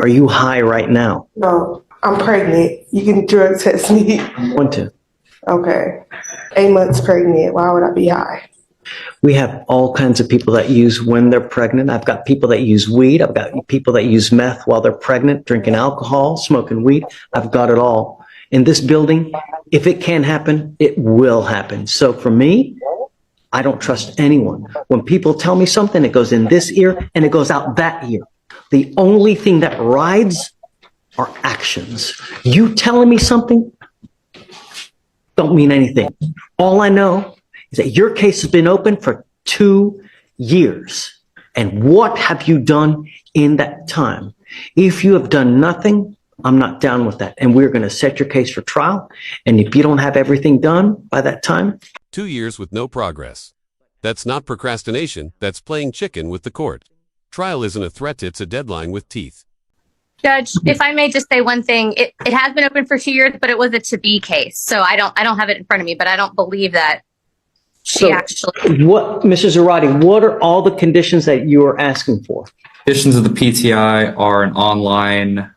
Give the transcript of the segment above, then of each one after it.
Are you high right now? No, I'm pregnant. You can drug test me. I want to. Okay. 8 months pregnant. Why would I be high? We have all kinds of people that use when they're pregnant. I've got people that use weed. I've got people that use meth while they're pregnant, drinking alcohol, smoking weed. I've got it all. In this building, if it can happen, it will happen. So for me, I don't trust anyone. When people tell me something, it goes in this ear and it goes out that ear. The only thing that rides are actions. You telling me something don't mean anything. All I know is that your case has been open for 2 years. And what have you done in that time? If you have done nothing, I'm not down with that. And we're going to set your case for trial. And if you don't have everything done by that time. 2 years with no progress. That's not procrastination. That's playing chicken with the court. Trial isn't a threat. It's a deadline with teeth. Judge, if I may just say one thing, it has been open for 2 years, but it was a to-be case. So I don't have it in front of me, but I don't believe that she actually. What, Mrs. Zarate, what are all the conditions that you are asking for? Conditions of the PTI are an online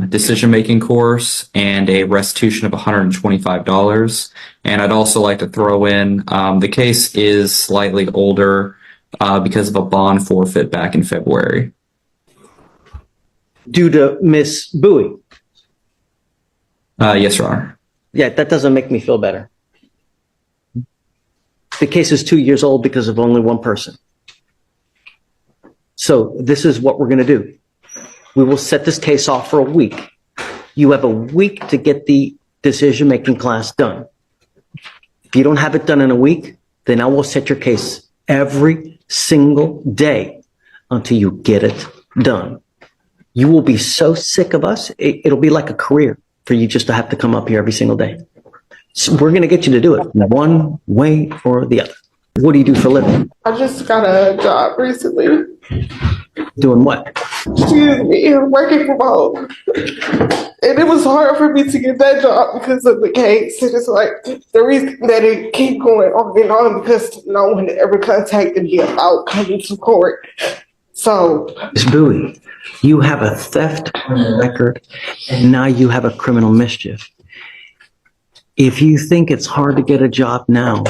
decision-making course and a restitution of $125. And I'd also like to throw in the case is slightly older because of a bond forfeit back in February. Due to Miss Bowie? Yes, Your Honor. Yeah, that doesn't make me feel better. The case is 2 years old because of only one person. So this is what we're going to do. We will set this case off for a week. You have a week to get the decision-making class done. If you don't have it done in a week, then I will set your case every single day until you get it done. You will be so sick of us, it'll be like a career for you just to have to come up here every single day. So we're going to get you to do it one way or the other. What do you do for a living? I just got a job recently. Doing what? Excuse me, I'm working from home. And it was hard for me to get that job because of the case. And it's like the reason that it keep going on and on because no one ever contacted me about coming to court. So, Ms. Bowie, you have a theft record and now you have a criminal mischief. If you think it's hard to get a job now,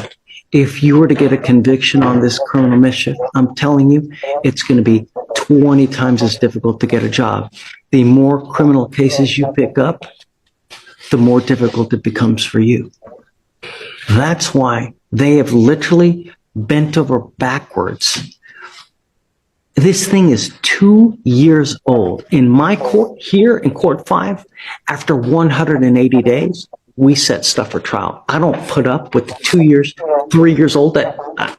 if you were to get a conviction on this criminal mischief, I'm telling you, it's going to be 20 times as difficult to get a job. The more criminal cases you pick up, the more difficult it becomes for you. That's why they have literally bent over backwards. This thing is 2 years old. In my court here in Court 5, after 180 days, we set stuff for trial. I don't put up with 2 years, 3 years old.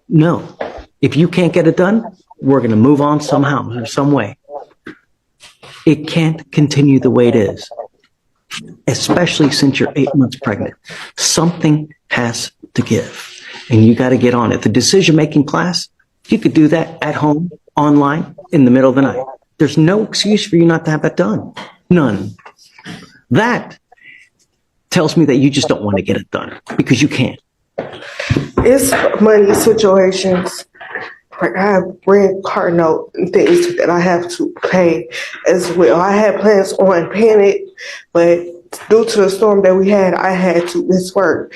No. If you can't get it done, we're going to move on somehow or some way. It can't continue the way it is, especially since you're 8 months pregnant. Something has to give, and you got to get on it. The decision-making class, you could do that at home, online, in the middle of the night. There's no excuse for you not to have that done. None. That tells me that you just don't want to get it done because you can't. it's money situations. Like I have rent, car note, and things that I have to pay as well. I had plans on paying it, but due to the storm that we had, I had to miss work.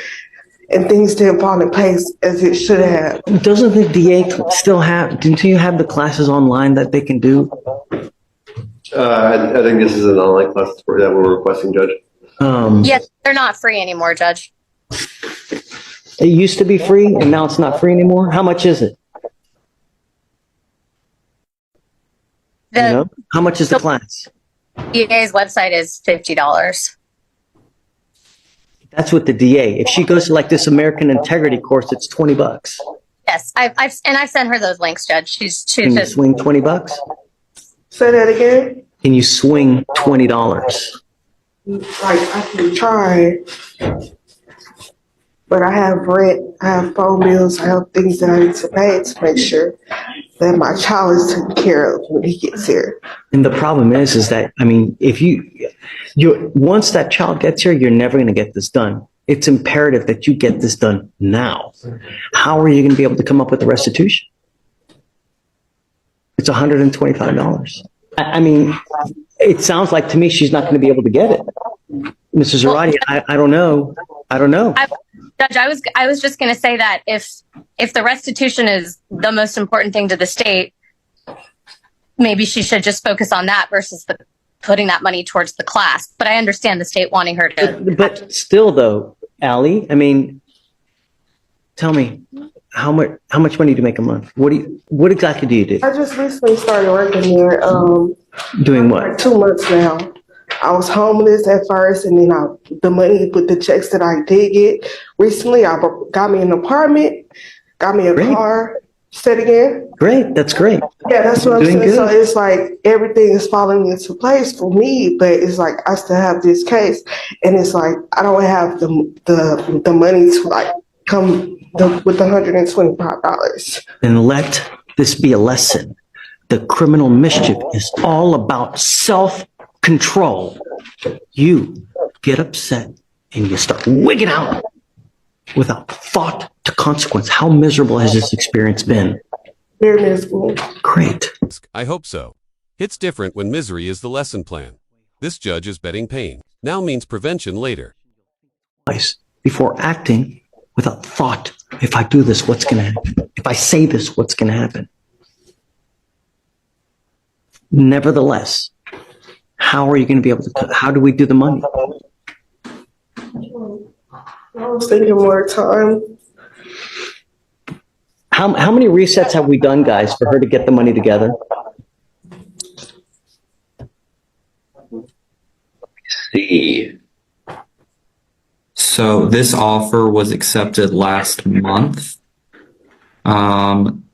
And things didn't fall in place as it should have. Doesn't the DA still have, didn't you have the classes online that they can do? I think this is an online class that we're requesting, Judge. Yes, they're not free anymore, Judge. It used to be free and now it's not free anymore. How much is it? How much is the class? DA's website is $50. That's with the DA. If she goes to like this American Integrity course, it's $20. Yes, I've sent her those links, Judge. She's Can you swing $20? Say that again. Can you swing $20? Like I can try, but I have rent, I have phone bills, I have things that I need to pay to make sure that my child is taken care of when he gets here. And the problem is that, I mean, if you once that child gets here, you're never going to get this done. It's imperative that you get this done now. How are you going to be able to come up with the restitution? It's $125. I mean, it sounds like to me she's not going to be able to get it. Mrs. Zarate, I don't know. I don't know. Judge, I was just going to say that if the restitution is the most important thing to the state, maybe she should just focus on that versus putting that money towards the class. But I understand the state wanting her to. But still, though, Allie, I mean, tell me, how much money do you make a month? What exactly do you do? I just recently started working there. Doing Like what? 2 months now. I was homeless at first, and then the money with the checks that I did get recently, I got me an apartment, got me a Great. car. Say it again. Great. That's great. Yeah, that's what I'm Doing saying. good. So it's like everything is falling into place for me, but it's like I still have this case, and it's like I don't have the money to like come with $125. Then let this be a lesson. The criminal mischief is all about self-control. You get upset and you start wigging out without thought to consequence. How miserable has this experience been? Very miserable. Great. I hope so. It's different when misery is the lesson plan. This judge is betting pain. Now means prevention later. Before acting without thought. If I do this, what's going to happen? If I say this, what's going to happen? Nevertheless, how are you going to be able to, how do we do the money? I was thinking more time. How many resets have we done, guys, for her to get the money together? See. So this offer was accepted last month,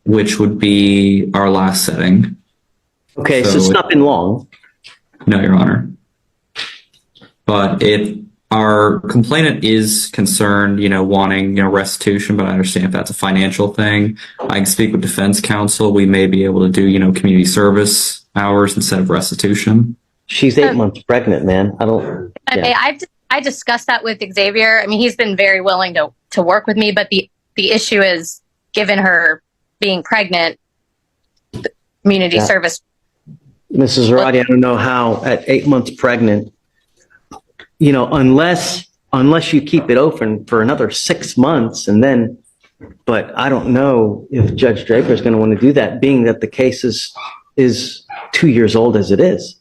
which would be our last setting. Okay, so it's not been long. No, Your Honor. But if our complainant is concerned, wanting, restitution, but I understand if that's a financial thing, I can speak with defense counsel. We may be able to do, community service hours instead of restitution. She's 8 months pregnant, man. I discussed that with Xavier. I mean, he's been very willing to work with me, but the issue is, given her being pregnant, the community service. Mrs. Zarate, I don't know how at 8 months pregnant, unless you keep it open for another 6 months and then, but I don't know if Judge Draper is going to want to do that, being that the case is 2 years old as it is.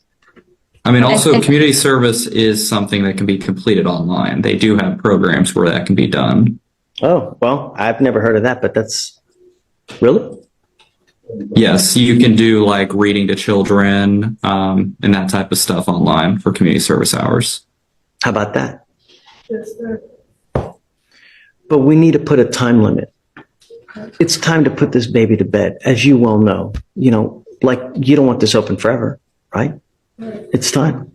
I mean, also community service is something that can be completed online. They do have programs where that can be done. Oh, well, I've never heard of that, but that's really? Yes, you can do like reading to children and that type of stuff online for community service hours. How about that? Yes, sir. But we need to put a time limit. It's time to put this baby to bed, as you well know. Like you don't want this open forever, right? It's time.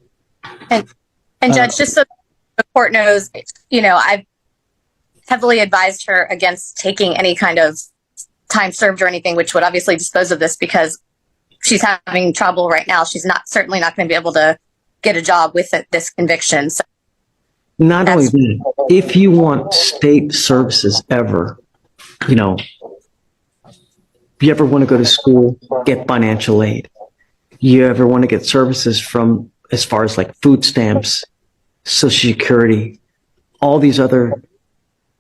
And Judge, just so the court knows, I've heavily advised her against taking any kind of time served or anything, which would obviously dispose of this because she's having trouble right now. She's certainly not going to be able to get a job with this conviction. So not only that, if you want state services ever, if you ever want to go to school, get financial aid. You ever want to get services from as far as like food stamps, Social Security, all these other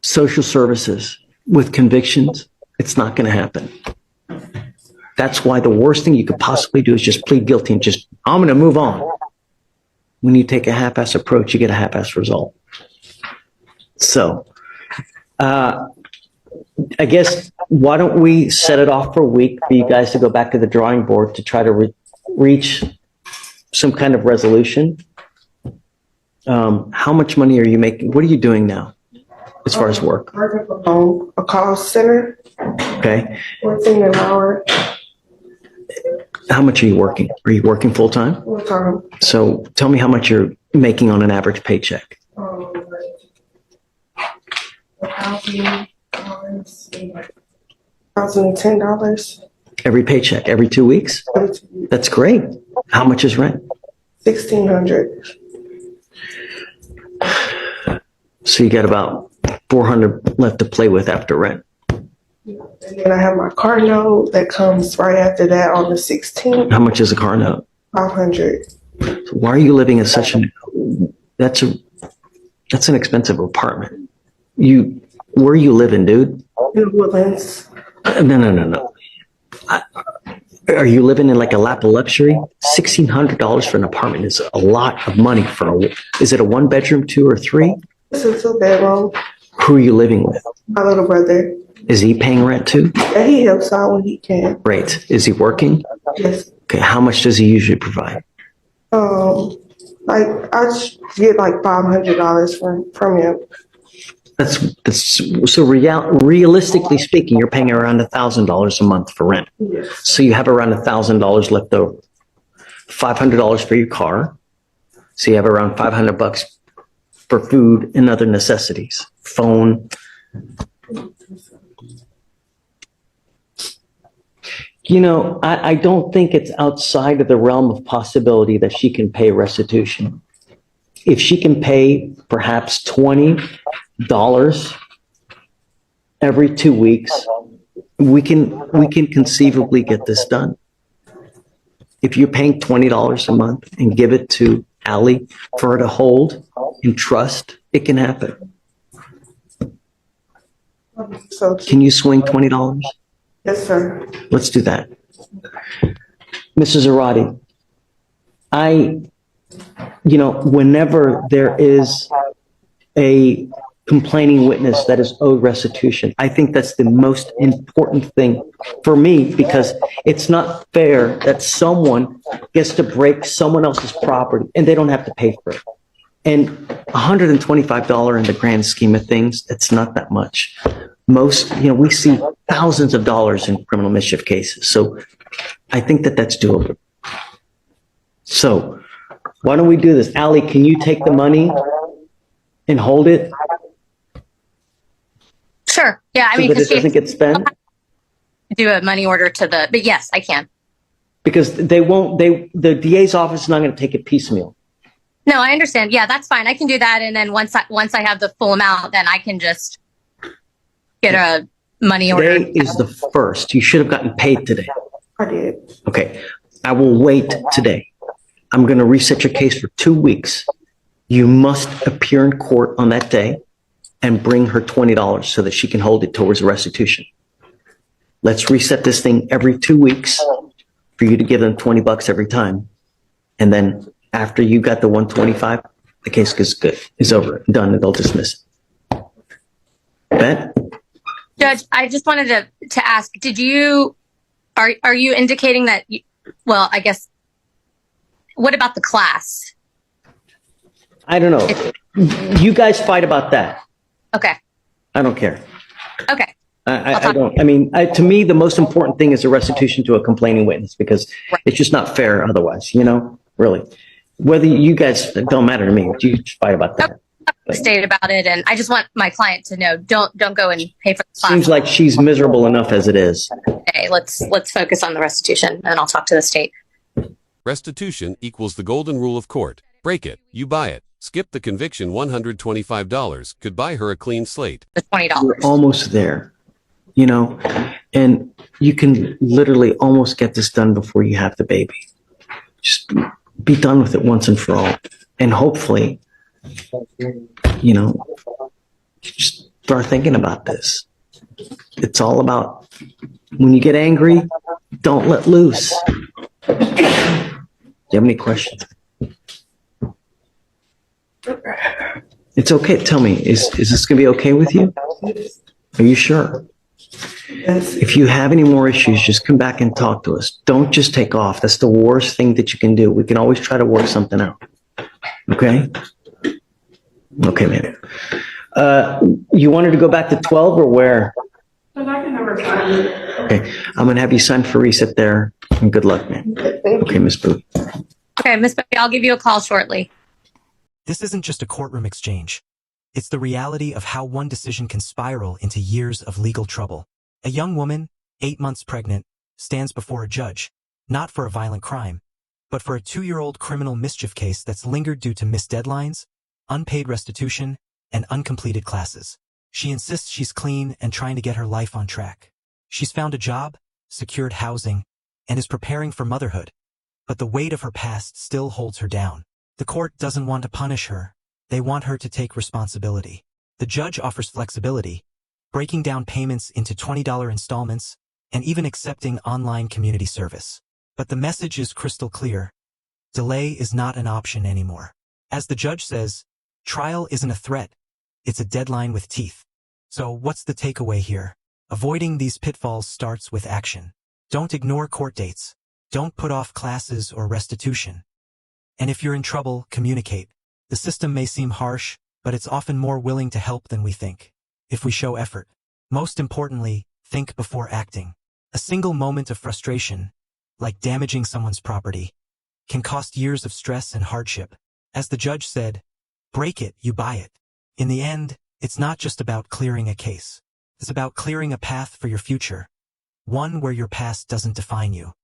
social services with convictions, it's not going to happen. That's why the worst thing you could possibly do is just plead guilty and I'm going to move on. When you take a half-ass approach, you get a half-ass result. So, I guess, why don't we set it off for a week for you guys to go back to the drawing board to try to reach some kind of resolution? How much money are you making? What are you doing now as far as work? Working from home, a call center. Okay. 14 an hour. How much are you working? Are you working full time? Full time. So tell me how much you're making on an average paycheck. $1,010. Every paycheck, every 2 weeks? That's great. How much is rent? $1,600. So you got about $400 left to play with after rent. And then I have my car note that comes right after that on the 16th. How much is a car note? 500. Why are you living in such an, that's a, that's an expensive apartment. Where you living, dude? In Woodlands. No. Are you living in like a lap of luxury? $1,600 for an apartment is a lot of money is it a 1 bedroom, 2 or 3? It's a 2 bedroom. Who are you living with? My little brother. Is he paying rent too? Yeah, he helps out when he can. Great. Is he working? Yes. Okay. How much does he usually provide? Like I get like $500 from him. That's so realistically speaking, you're paying around $1,000 a month for rent. Yes. So you have around $1,000 left over. $500 for your car. So you have around $500 for food and other necessities. Phone. You know, I don't think it's outside of the realm of possibility that she can pay restitution. If she can pay perhaps $20 every 2 weeks, we can conceivably get this done. If you're paying $20 a month and give it to Allie for her to hold and trust, it can happen. So Can you swing $20? yes, sir. Let's do that. Mrs. Arati, whenever there is a complaining witness that is owed restitution, I think that's the most important thing for me, because it's not fair that someone gets to break someone else's property and they don't have to pay for it. And $125 in the grand scheme of things, it's not that much. We see thousands of dollars in criminal mischief cases. So I think that that's doable. So why don't we do this? Allie, can you take the money and hold it Sure. Yeah. I so mean, that because it doesn't get spent? do a money order but yes, I can. Because the DA's office is not going to take it piecemeal. No, I understand. Yeah, that's fine. I can do that. And then once I have the full amount, then I can just get a money order. Today is the 1st. You should have gotten paid today. I did. Okay. I will wait today. I'm going to reset your case for 2 weeks. You must appear in court on that day and bring her $20 so that she can hold it towards restitution. Let's reset this thing every 2 weeks for you to give them $20 every time. And then after you got the 125, the case is good. It's over. Done. And they'll dismiss it. Bet? Judge, I just wanted to ask, are you indicating that, I guess, what about the class? I don't know. You guys fight about that. Okay. I don't care. Okay. I don't. I mean, to me, the most important thing is the restitution to a complaining witness, because it's just not fair otherwise, really. Whether you guys, it don't matter to me. You just fight about that. State about it, and I just want my client to know, don't go and pay for the class. Seems like she's miserable enough as it is. Okay, let's focus on the restitution, and I'll talk to the state. Restitution equals the golden rule of court. Break it, you buy it. Skip the conviction. $125 could buy her a clean slate. The $20. We're almost there, and you can literally almost get this done before you have the baby. Just be done with it once and for all. And hopefully, just start thinking about this. It's all about, when you get angry, don't let loose. Do you have any questions? It's okay. Tell me, is this going to be okay with you? Are you sure? Yes. If you have any more issues, just come back and talk to us. Don't just take off. That's the worst thing that you can do. We can always try to work something out. Okay? Okay, man. You wanted to go back to 12 or where? Okay, I'm going to have you sign for reset there. And good luck, man. Okay, Miss Booth. Okay, Miss Becky, I'll give you a call shortly. This isn't just a courtroom exchange. It's the reality of how one decision can spiral into years of legal trouble. A young woman, 8 months pregnant, stands before a judge, not for a violent crime, but for a 2-year-old criminal mischief case that's lingered due to missed deadlines, unpaid restitution, and uncompleted classes. She insists she's clean and trying to get her life on track. She's found a job, secured housing, and is preparing for motherhood. but the weight of her past still holds her down. The court doesn't want to punish her. They want her to take responsibility. The judge offers flexibility, breaking down payments into $20 installments, and even accepting online community service. But the message is crystal clear. Delay is not an option anymore. As the judge says, trial isn't a threat. It's a deadline with teeth. So what's the takeaway here? Avoiding these pitfalls starts with action. Don't ignore court dates. Don't put off classes or restitution. And if you're in trouble, communicate. The system may seem harsh, but it's often more willing to help than we think, if we show effort. Most importantly, think before acting. A single moment of frustration, like damaging someone's property, can cost years of stress and hardship. As the judge said, break it, you buy it. In the end, it's not just about clearing a case. It's about clearing a path for your future, one where your past doesn't define you.